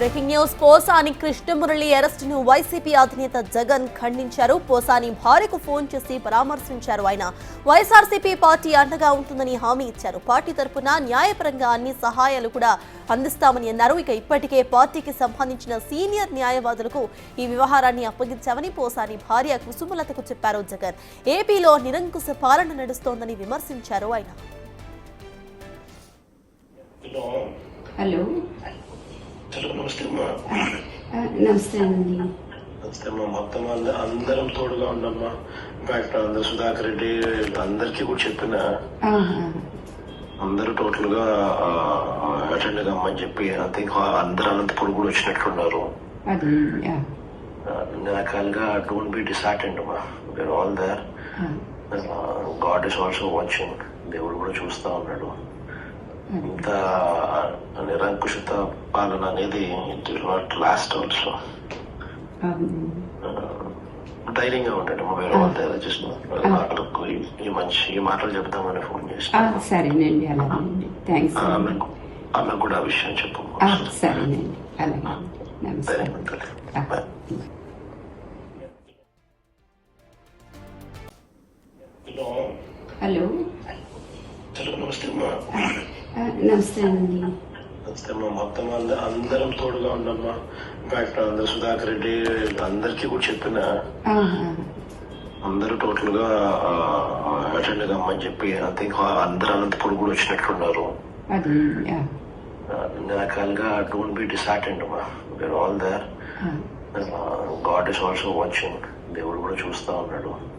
Breaking news. Posani Krishna Murali అరెస్టును YCP అధినేత జగన్ ఖండించారు. పోసాని భార్యకు ఫోన్ చేసి పరామర్శించారు. ఆయన వైఎస్ఆర్సీపీ పార్టీ అండగా ఉంటుందని హామీ ఇచ్చారు. పార్టీ తరపున న్యాయపరంగా అన్ని సహాయాలు కూడా అందిస్తామని అన్నారు. ఇక ఇప్పటికే పార్టీకి సంబంధించిన సీనియర్ న్యాయవాదులకు ఈ వ్యవహారాన్ని అప్పగించామని పోసాని భార్య కుసుమలతకు చెప్పారు జగన్. ఏపీలో నిరంకుశ పాలన నడుస్తోందని విమర్శించారు ఆయన. హలో నమస్తే అమ్మా. నమస్తే అండి. నమస్తే అమ్మా. మొత్తం అందరం తోడుగా ఉండమ్మా. ఇన్ఫాక్ట్ అందరు సుధాకర్ రెడ్డి అందరికీ కూడా చెప్పిన అందరూ టోటల్ గా అటెండ్ కమ్మని చెప్పి ఐ థింక్ అందరు అనంతపురం కూడా వచ్చినట్లున్నారు. అన్ని రకాలుగా డోంట్ బి డిసార్టెండ్ అమ్మా. We are all there. God is also watching. దేవుడు కూడా చూస్తా ఉన్నాడు. ఇంత నిరంకుశత పాలన అనేది it will not last also. ధైర్యంగా ఉండండి. వేరే వాళ్ళ జస్ట్ ఈ మాటలు చెప్తామని ఫోన్ చేసి సరేనండి. అలాగేనండి. థ్యాంక్స్. ఆమె కూడా ఆ విషయం చెప్పు. సరేనండి. అలాగే. నమస్తే. హలో నమస్తే అమ్మా. నమస్తే అండి. నమస్తే అమ్మా. మొత్తం అందరం తోడుగా ఉండమ్మా. ఇన్ఫాక్ట్ అందరు సుధాకర్ రెడ్డి అందరికీ కూడా చెప్పిన అందరూ టోటల్ గా అటెండ్ కమ్మని చెప్పి ఐ థింక్ అందరు అనంతపురం కూడా వచ్చినట్లున్నారు. అన్ని రకాలుగా డోంట్ బి డిసార్టెండ్ అమ్మా. We are all there. God is also watching. దేవుడు కూడా చూస్తా ఉన్నాడు.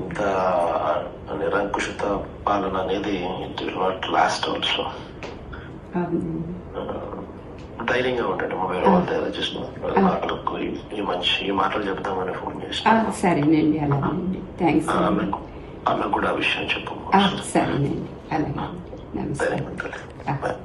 ఇంత నిరంకుశత పాలన అనేది it will not last also. ధైర్యంగా ఉండండి. వేరే వాళ్ళ జస్ట్ ఈ మాటలు చెప్తామని ఫోన్ చేసి సరేనండి. అలాగేనండి. థ్యాంక్స్. ఆమె కూడా ఆ విషయం చెప్పు. సరేనండి. అలాగే. నమస్తే. సరే.